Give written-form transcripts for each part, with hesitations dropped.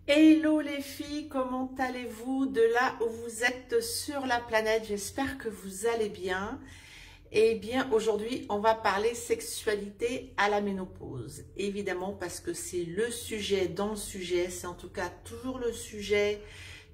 Hello les filles, comment allez-vous de là où vous êtes sur la planète? J'espère que vous allez bien. Eh bien, aujourd'hui, on va parler sexualité à la ménopause. Évidemment, parce que c'est le sujet dans le sujet, c'est en tout cas toujours le sujet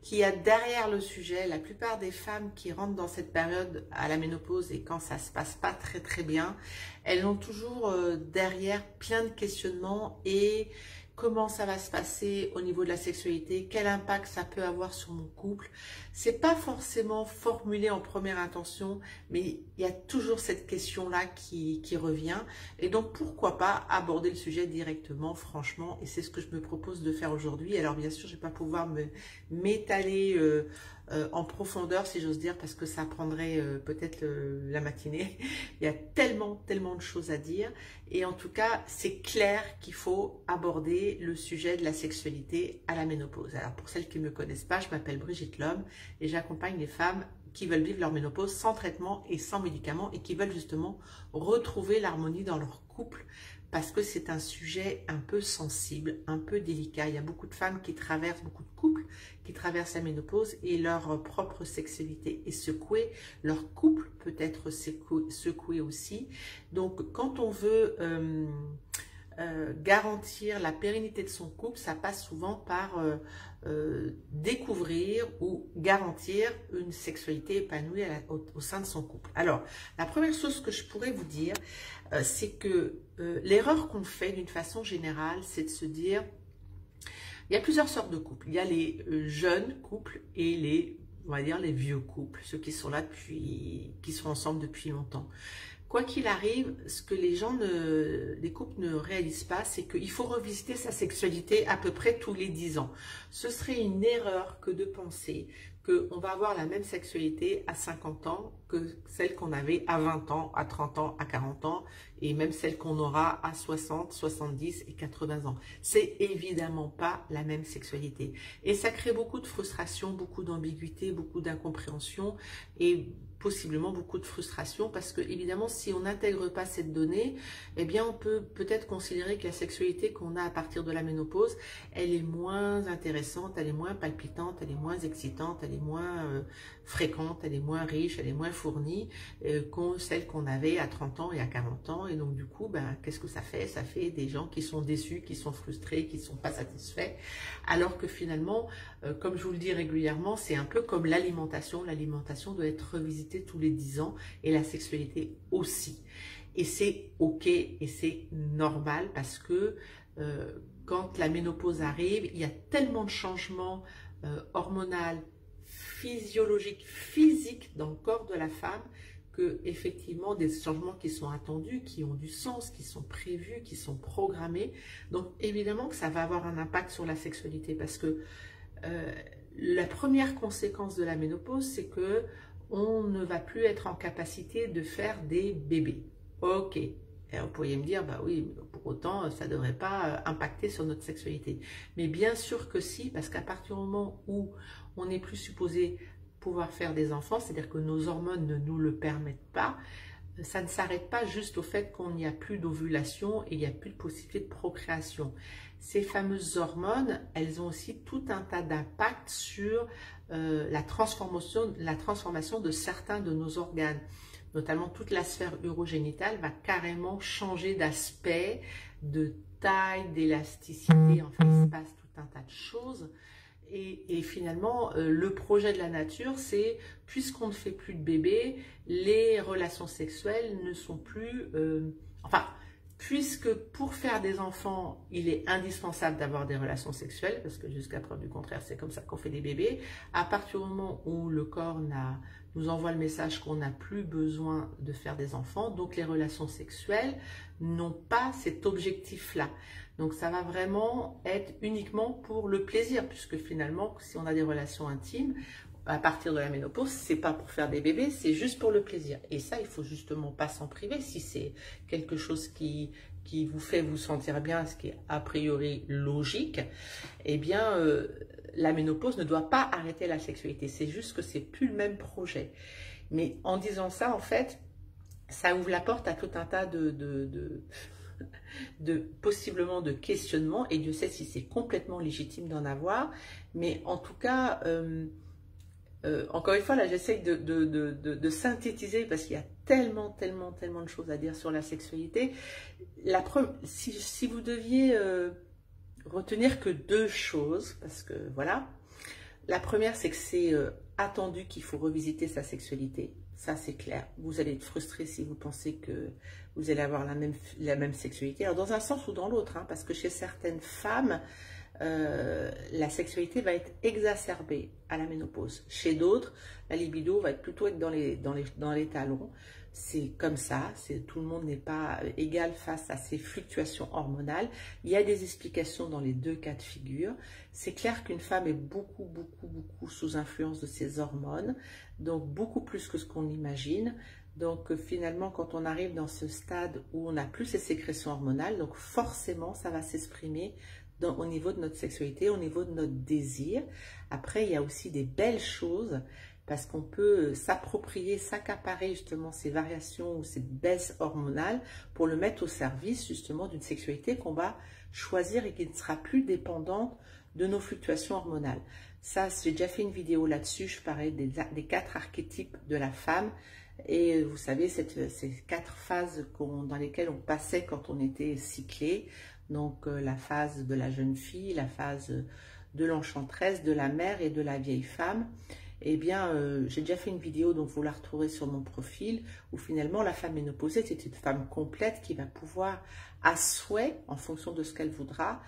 qu'il y a derrière le sujet. La plupart des femmes qui rentrent dans cette période à la ménopause et quand ça se passe pas très bien, elles ont toujours derrière plein de questionnements et comment ça va se passer au niveau de la sexualité, quel impact ça peut avoir sur mon couple. C'est pas forcément formulé en première intention, mais il y a toujours cette question-là qui revient. Et donc, pourquoi pas aborder le sujet directement, franchement, et c'est ce que je me propose de faire aujourd'hui. Alors, bien sûr, je vais pas pouvoir m'étaler en profondeur, si j'ose dire, parce que ça prendrait peut-être la matinée. Il y a tellement de choses à dire. Et en tout cas, c'est clair qu'il faut aborder le sujet de la sexualité à la ménopause. Alors, pour celles qui ne me connaissent pas, je m'appelle Brigitte Lhomme et j'accompagne les femmes qui veulent vivre leur ménopause sans traitement et sans médicaments et qui veulent justement retrouver l'harmonie dans leur couple parce que c'est un sujet un peu sensible, un peu délicat. Il y a beaucoup de femmes qui traversent, beaucoup de couples qui traversent la ménopause et leur propre sexualité est secouée. Leur couple peut être secoué aussi. Donc, quand on veut garantir la pérennité de son couple, ça passe souvent par découvrir ou garantir une sexualité épanouie au sein de son couple. Alors, la première chose que je pourrais vous dire, c'est que l'erreur qu'on fait d'une façon générale, c'est de se dire, il y a plusieurs sortes de couples. Il y a les jeunes couples et les, on va dire, les vieux couples, ceux qui sont là depuis, qui sont ensemble depuis longtemps. Quoi qu'il arrive, ce que les couples ne réalisent pas, c'est qu'il faut revisiter sa sexualité à peu près tous les 10 ans. Ce serait une erreur que de penser qu'on va avoir la même sexualité à 50 ans que celle qu'on avait à 20 ans, à 30 ans, à 40 ans, et même celle qu'on aura à 60, 70 et 80 ans. C'est évidemment pas la même sexualité. Et ça crée beaucoup de frustration, beaucoup d'ambiguïté, beaucoup d'incompréhension, et possiblement beaucoup de frustration parce que évidemment si on n'intègre pas cette donnée, eh bien on peut peut-être considérer que la sexualité qu'on a à partir de la ménopause, elle est moins intéressante, elle est moins palpitante, elle est moins excitante, elle est moins fréquente, elle est moins riche, elle est moins fournie que celle qu'on avait à 30 ans et à 40 ans. Et donc du coup, ben, qu'est-ce que ça fait? Ça fait des gens qui sont déçus, qui sont frustrés, qui ne sont pas satisfaits. Alors que finalement, comme je vous le dis régulièrement, c'est un peu comme l'alimentation. L'alimentation doit être revisitée tous les 10 ans et la sexualité aussi. Et c'est ok et c'est normal parce que quand la ménopause arrive, il y a tellement de changements hormonaux, physiologiques, physiques dans le corps de la femme que effectivement des changements qui sont attendus, qui ont du sens, qui sont prévus, qui sont programmés. Donc évidemment que ça va avoir un impact sur la sexualité parce que la première conséquence de la ménopause, c'est que on ne va plus être en capacité de faire des bébés. Ok. Et vous pourriez me dire, bah oui, pour autant, ça ne devrait pas impacter sur notre sexualité. Mais bien sûr que si, parce qu'à partir du moment où on n'est plus supposé pouvoir faire des enfants, c'est-à-dire que nos hormones ne nous le permettent pas, ça ne s'arrête pas juste au fait qu'on n'y a plus d'ovulation et il n'y a plus de possibilité de procréation. Ces fameuses hormones, elles ont aussi tout un tas d'impacts sur la transformation de certains de nos organes. Notamment toute la sphère urogénitale va carrément changer d'aspect, de taille, d'élasticité. Enfin, il se passe tout un tas de choses. Et finalement, le projet de la nature, c'est, puisqu'on ne fait plus de bébés, les relations sexuelles ne sont plus... enfin, puisque pour faire des enfants, il est indispensable d'avoir des relations sexuelles, parce que jusqu'à preuve du contraire, c'est comme ça qu'on fait des bébés, à partir du moment où le corps nous envoie le message qu'on n'a plus besoin de faire des enfants, donc les relations sexuelles n'ont pas cet objectif-là. Donc ça va vraiment être uniquement pour le plaisir, puisque finalement, si on a des relations intimes, à partir de la ménopause, c'est pas pour faire des bébés, c'est juste pour le plaisir. Et ça, il faut justement pas s'en priver si c'est quelque chose qui vous fait vous sentir bien, ce qui est a priori logique. Eh bien, la ménopause ne doit pas arrêter la sexualité. C'est juste que c'est plus le même projet. Mais en disant ça, en fait, ça ouvre la porte à tout un tas possiblement de questionnement, et Dieu sait si c'est complètement légitime d'en avoir, mais en tout cas, encore une fois, là j'essaye de synthétiser parce qu'il y a tellement de choses à dire sur la sexualité. Si vous deviez retenir que 2 choses, parce que voilà, la première c'est que c'est attendu qu'il faut revisiter sa sexualité, ça c'est clair. Vous allez être frustré si vous pensez que vous allez avoir la même sexualité, alors dans un sens ou dans l'autre, hein, parce que chez certaines femmes, la sexualité va être exacerbée à la ménopause. Chez d'autres, la libido va plutôt être dans les talons. C'est comme ça, tout le monde n'est pas égal face à ces fluctuations hormonales. Il y a des explications dans les 2 cas de figure. C'est clair qu'une femme est beaucoup sous influence de ses hormones, donc beaucoup plus que ce qu'on imagine. Donc finalement, quand on arrive dans ce stade où on n'a plus ces sécrétions hormonales, donc forcément ça va s'exprimer au niveau de notre sexualité, au niveau de notre désir. Après, il y a aussi des belles choses, parce qu'on peut s'approprier, s'accaparer justement ces variations ou cette baisse hormonale pour le mettre au service justement d'une sexualité qu'on va choisir et qui ne sera plus dépendante de nos fluctuations hormonales. Ça, j'ai déjà fait une vidéo là-dessus, je parlais des 4 archétypes de la femme. Et vous savez, ces 4 phases dans lesquelles on passait quand on était cyclé. Donc la phase de la jeune fille, la phase de l'enchanteresse, de la mère et de la vieille femme. Eh bien, j'ai déjà fait une vidéo, donc vous la retrouverez sur mon profil, où finalement la femme ménopausée, c'est une femme complète qui va pouvoir, à souhait, en fonction de ce qu'elle voudra,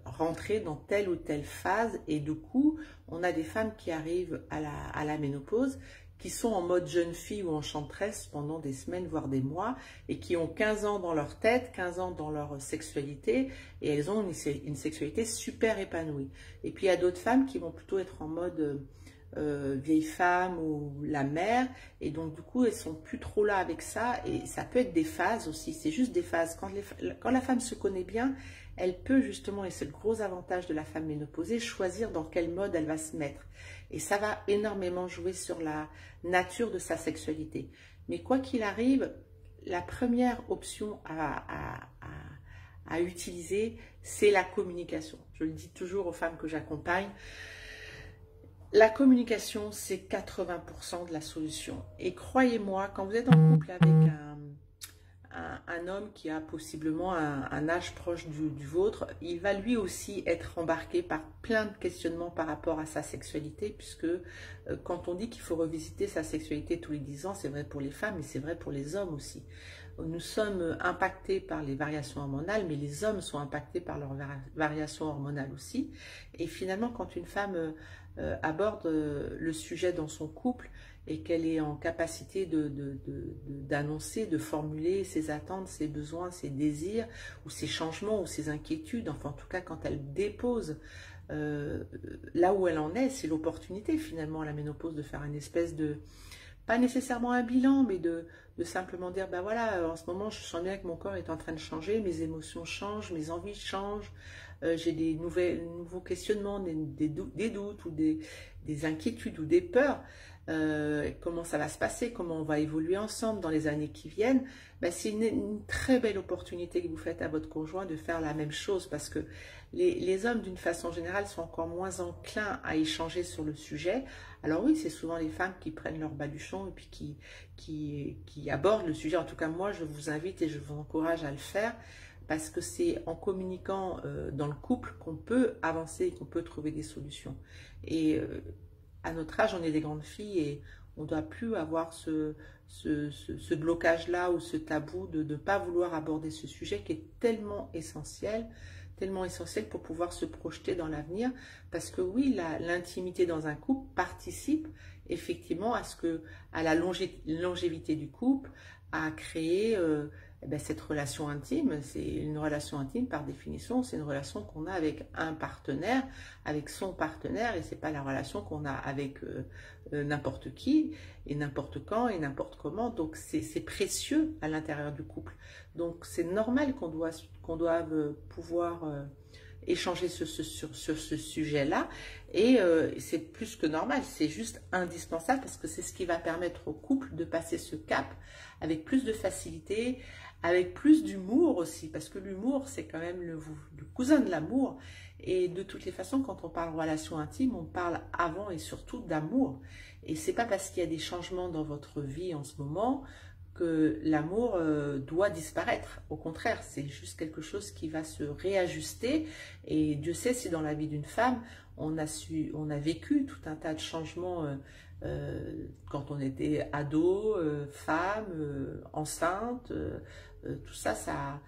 rentrer dans telle ou telle phase. Et du coup, on a des femmes qui arrivent à la ménopause, qui sont en mode jeune fille ou enchanteresse pendant des semaines, voire des mois, et qui ont 15 ans dans leur tête, 15 ans dans leur sexualité, et elles ont une sexualité super épanouie. Et puis il y a d'autres femmes qui vont plutôt être en mode vieille femme ou la mère, et donc du coup elles sont plus trop là avec ça, et ça peut être des phases aussi, c'est juste des phases. Quand la femme se connaît bien, elle peut justement, et c'est le gros avantage de la femme ménopausée, choisir dans quel mode elle va se mettre. Et ça va énormément jouer sur la nature de sa sexualité. Mais quoi qu'il arrive, la première option à utiliser, c'est la communication. Je le dis toujours aux femmes que j'accompagne. La communication, c'est 80% de la solution. Et croyez-moi, quand vous êtes en couple avec un homme qui a possiblement un âge proche du vôtre, il va lui aussi être embarqué par plein de questionnements par rapport à sa sexualité, puisque quand on dit qu'il faut revisiter sa sexualité tous les 10 ans, c'est vrai pour les femmes, mais c'est vrai pour les hommes aussi. Nous sommes impactés par les variations hormonales, mais les hommes sont impactés par leurs variations hormonales aussi. Et finalement, quand une femme aborde le sujet dans son couple, et qu'elle est en capacité d'annoncer, de formuler ses attentes, ses besoins, ses désirs, ou ses changements, ou ses inquiétudes, enfin en tout cas quand elle dépose là où elle en est, c'est l'opportunité finalement à la ménopause de faire une espèce de, pas nécessairement un bilan, mais de simplement dire, ben voilà, en ce moment je sens bien que mon corps est en train de changer, mes émotions changent, mes envies changent, j'ai des nouveaux questionnements, des doutes ou des inquiétudes ou des peurs. Comment ça va se passer, comment on va évoluer ensemble dans les années qui viennent, ben c'est une très belle opportunité que vous faites à votre conjoint de faire la même chose, parce que les hommes d'une façon générale sont encore moins enclins à échanger sur le sujet. Alors oui, c'est souvent les femmes qui prennent leur baluchon et puis qui abordent le sujet. En tout cas moi je vous invite et je vous encourage à le faire, parce que c'est en communiquant dans le couple qu'on peut avancer et qu'on peut trouver des solutions. Et à notre âge, on est des grandes filles et on ne doit plus avoir ce blocage-là ou ce tabou de ne pas vouloir aborder ce sujet qui est tellement essentiel pour pouvoir se projeter dans l'avenir. Parce que oui, l'intimité dans un couple participe effectivement à la longévité du couple, à créer cette relation intime. C'est une relation intime par définition, c'est une relation qu'on a avec un partenaire, avec son partenaire, et c'est pas la relation qu'on a avec n'importe qui et n'importe quand et n'importe comment. Donc c'est précieux à l'intérieur du couple. Donc c'est normal qu'on doive pouvoir échanger sur ce sujet-là. Et c'est plus que normal, c'est juste indispensable parce que c'est ce qui va permettre au couple de passer ce cap avec plus de facilité, avec plus d'humour aussi, parce que l'humour, c'est quand même le cousin de l'amour. Et de toutes les façons, quand on parle relation intime, on parle avant et surtout d'amour. Et c'est pas parce qu'il y a des changements dans votre vie en ce moment que l'amour doit disparaître. Au contraire, c'est juste quelque chose qui va se réajuster. Et Dieu sait si dans la vie d'une femme, on a vécu tout un tas de changements quand on était ado, femme, enceinte, tout ça, ça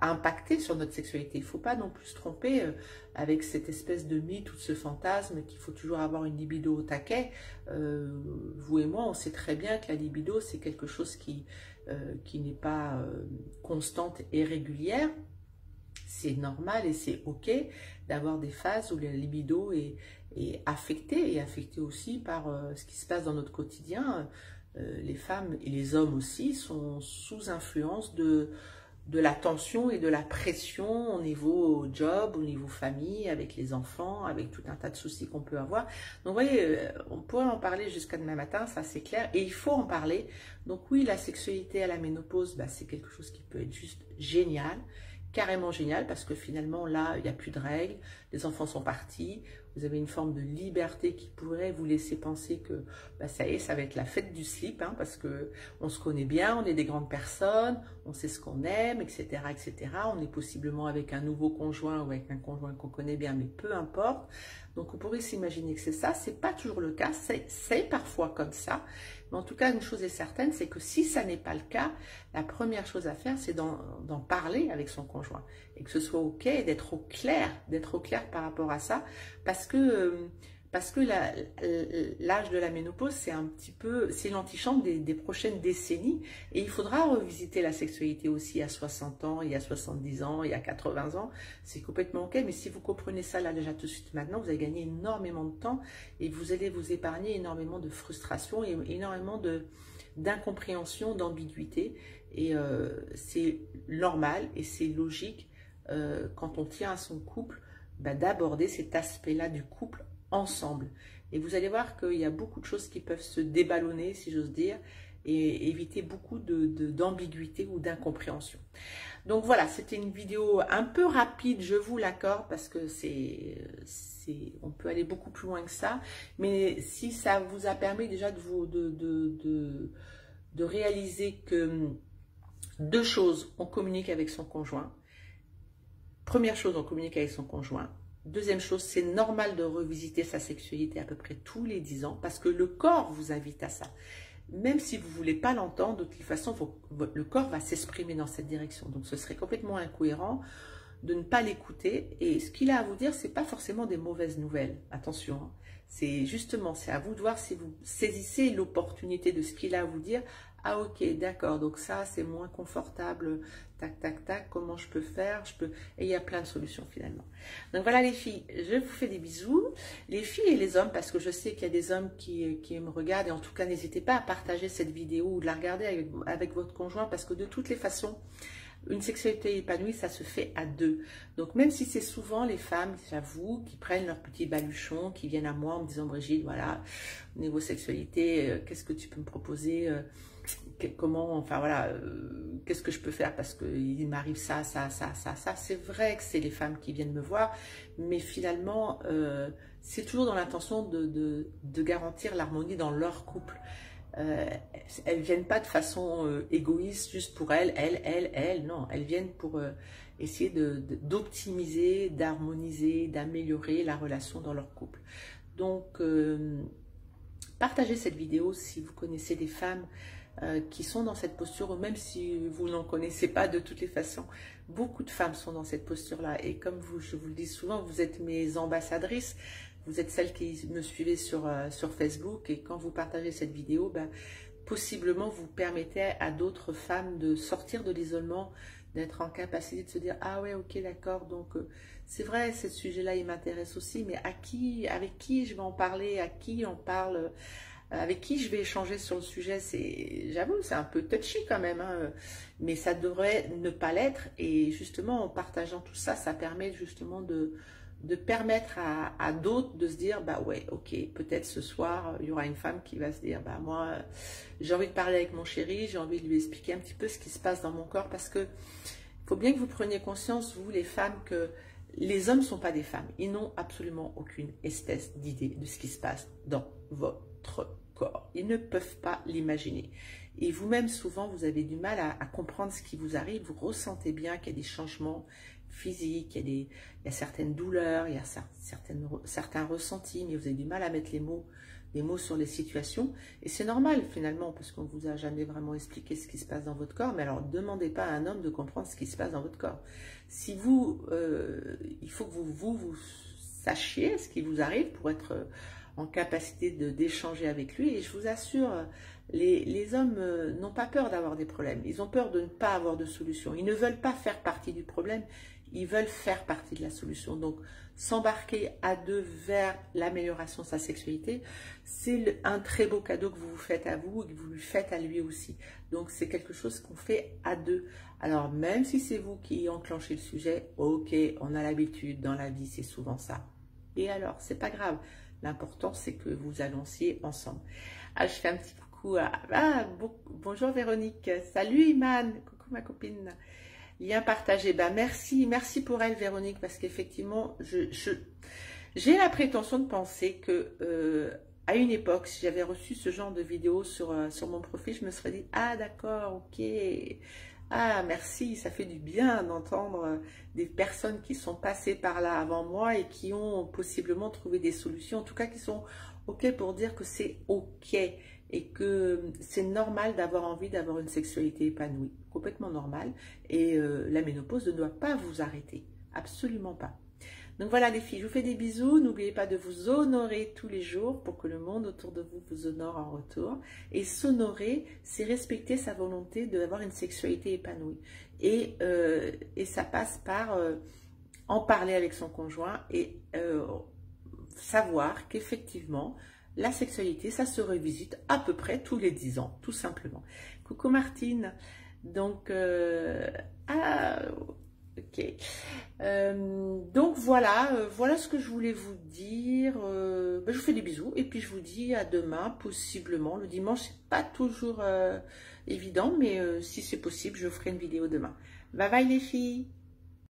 a impacté sur notre sexualité. Il ne faut pas non plus se tromper avec cette espèce de mythe ou de ce fantasme qu'il faut toujours avoir une libido au taquet. Vous et moi, on sait très bien que la libido, c'est quelque chose qui n'est pas constante et régulière. C'est normal et c'est ok d'avoir des phases où la libido est affectée, et affectée aussi par ce qui se passe dans notre quotidien. Les femmes et les hommes aussi sont sous influence de la tension et de la pression au niveau job, au niveau famille, avec les enfants, avec tout un tas de soucis qu'on peut avoir. Donc vous voyez, on pourrait en parler jusqu'à demain matin, ça c'est clair, et il faut en parler. Donc oui, la sexualité à la ménopause, bah, c'est quelque chose qui peut être juste génial, carrément génial, parce que finalement là, il n'y a plus de règles, les enfants sont partis, vous avez une forme de liberté qui pourrait vous laisser penser que bah, ça y est, ça va être la fête du slip, hein, parce que on se connaît bien, on est des grandes personnes, on sait ce qu'on aime, etc., etc. On est possiblement avec un nouveau conjoint ou avec un conjoint qu'on connaît bien, mais peu importe. Donc on pourrait s'imaginer que c'est ça, c'est pas toujours le cas, c'est parfois comme ça. Mais en tout cas, une chose est certaine, c'est que si ça n'est pas le cas, la première chose à faire, c'est d'en parler avec son conjoint. Et que ce soit ok, d'être au clair par rapport à ça. Parce que l'âge de la ménopause, c'est un petit peu, c'est l'antichambre des prochaines décennies. Et il faudra revisiter la sexualité aussi à 60 ans, il y a 70 ans, il y a 80 ans. C'est complètement ok. Mais si vous comprenez ça là déjà tout de suite maintenant, vous allez gagner énormément de temps et vous allez vous épargner énormément de frustration et énormément d'incompréhension, d'ambiguïté. Et c'est normal et c'est logique quand on tient à son couple, bah, d'aborder cet aspect-là du couple ensemble. Et vous allez voir qu'il y a beaucoup de choses qui peuvent se déballonner, si j'ose dire, et éviter beaucoup d'ambiguïté ou d'incompréhension. Donc voilà, c'était une vidéo un peu rapide, je vous l'accorde, parce que on peut aller beaucoup plus loin que ça. Mais si ça vous a permis déjà de réaliser que deux choses, on communique avec son conjoint. Première chose, on communique avec son conjoint. Deuxième chose, c'est normal de revisiter sa sexualité à peu près tous les 10 ans parce que le corps vous invite à ça. Même si vous ne voulez pas l'entendre, de toute façon, le corps va s'exprimer dans cette direction. Donc, ce serait complètement incohérent de ne pas l'écouter. Et ce qu'il a à vous dire, ce n'est pas forcément des mauvaises nouvelles. Attention, hein. C'est justement, c'est à vous de voir si vous saisissez l'opportunité de ce qu'il a à vous dire. Ah ok, d'accord, donc ça c'est moins confortable, tac, tac, tac, comment je peux faire, et il y a plein de solutions finalement. Donc voilà les filles, je vous fais des bisous, les filles et les hommes, parce que je sais qu'il y a des hommes qui me regardent, et en tout cas n'hésitez pas à partager cette vidéo ou de la regarder avec votre conjoint, parce que de toutes les façons, une sexualité épanouie, ça se fait à deux. Donc même si c'est souvent les femmes, j'avoue, qui prennent leur petit baluchon, qui viennent à moi en me disant, Brigitte, voilà, au niveau sexualité, qu'est-ce que tu peux me proposer, comment, enfin voilà, qu'est-ce que je peux faire parce qu'il m'arrive ça. C'est vrai que c'est les femmes qui viennent me voir, mais finalement, c'est toujours dans l'intention de garantir l'harmonie dans leur couple. Elles viennent pas de façon égoïste, juste pour elles, non, elles viennent pour essayer d'optimiser, d'harmoniser, d'améliorer la relation dans leur couple. Donc, partagez cette vidéo si vous connaissez des femmes qui sont dans cette posture, ou même si vous n'en connaissez pas, de toutes les façons, beaucoup de femmes sont dans cette posture-là. Et comme je vous le dis souvent, vous êtes mes ambassadrices, vous êtes celles qui me suivez sur Facebook, et quand vous partagez cette vidéo, ben, possiblement vous permettez à d'autres femmes de sortir de l'isolement, d'être en capacité de se dire « Ah ouais, ok, d'accord, donc c'est vrai, ce sujet-là, il m'intéresse aussi, mais avec qui je vais en parler, à qui on parle ?» avec qui je vais échanger sur le sujet. J'avoue, c'est un peu touchy quand même, hein, mais ça devrait ne pas l'être. Et justement, en partageant tout ça, ça permet justement de permettre à d'autres de se dire, bah ouais, ok, peut-être ce soir, il y aura une femme qui va se dire, bah moi, j'ai envie de parler avec mon chéri, j'ai envie de lui expliquer un petit peu ce qui se passe dans mon corps, parce que il faut bien que vous preniez conscience, vous les femmes, que les hommes ne sont pas des femmes. Ils n'ont absolument aucune espèce d'idée de ce qui se passe dans votre corps. Ils ne peuvent pas l'imaginer. Et vous-même, souvent, vous avez du mal à comprendre ce qui vous arrive. Vous ressentez bien qu'il y a des changements physiques, il y a certaines douleurs, il y a certains ressentis, mais vous avez du mal à mettre les mots sur les situations. Et c'est normal, finalement, parce qu'on ne vous a jamais vraiment expliqué ce qui se passe dans votre corps. Mais alors, ne demandez pas à un homme de comprendre ce qui se passe dans votre corps. Si vous, il faut que vous sachiez ce qui vous arrive pour être en capacité d'échanger avec lui. Et je vous assure, les hommes n'ont pas peur d'avoir des problèmes. Ils ont peur de ne pas avoir de solution. Ils ne veulent pas faire partie du problème. Ils veulent faire partie de la solution. Donc, s'embarquer à deux vers l'amélioration de sa sexualité, c'est un très beau cadeau que vous vous faites à vous et que vous lui faites à lui aussi. Donc, c'est quelque chose qu'on fait à deux. Alors, même si c'est vous qui enclenchez le sujet, ok, on a l'habitude, dans la vie, c'est souvent ça. Et alors, c'est pas grave. L'important, c'est que vous avanciez ensemble. Ah, je fais un petit coucou à... bonjour Véronique. Salut Iman. Coucou ma copine. Lien partagé. Bah, merci pour elle, Véronique, parce qu'effectivement, j'ai la prétention de penser que à une époque, si j'avais reçu ce genre de vidéo sur mon profil, je me serais dit, ah d'accord, ok, ah merci, ça fait du bien d'entendre des personnes qui sont passées par là avant moi et qui ont possiblement trouvé des solutions, en tout cas qui sont ok pour dire que c'est ok et que c'est normal d'avoir envie d'avoir une sexualité épanouie, complètement normal, et la ménopause ne doit pas vous arrêter, absolument pas. Donc voilà les filles, je vous fais des bisous, n'oubliez pas de vous honorer tous les jours pour que le monde autour de vous vous honore en retour. Et s'honorer, c'est respecter sa volonté d'avoir une sexualité épanouie. Et ça passe par en parler avec son conjoint et savoir qu'effectivement, la sexualité, ça se revisite à peu près tous les 10 ans, tout simplement. Coucou Martine, donc, ok. Donc voilà, voilà ce que je voulais vous dire. Je vous fais des bisous et puis je vous dis à demain, possiblement. Le dimanche, c'est pas toujours évident, mais si c'est possible, je ferai une vidéo demain. Bye bye les filles!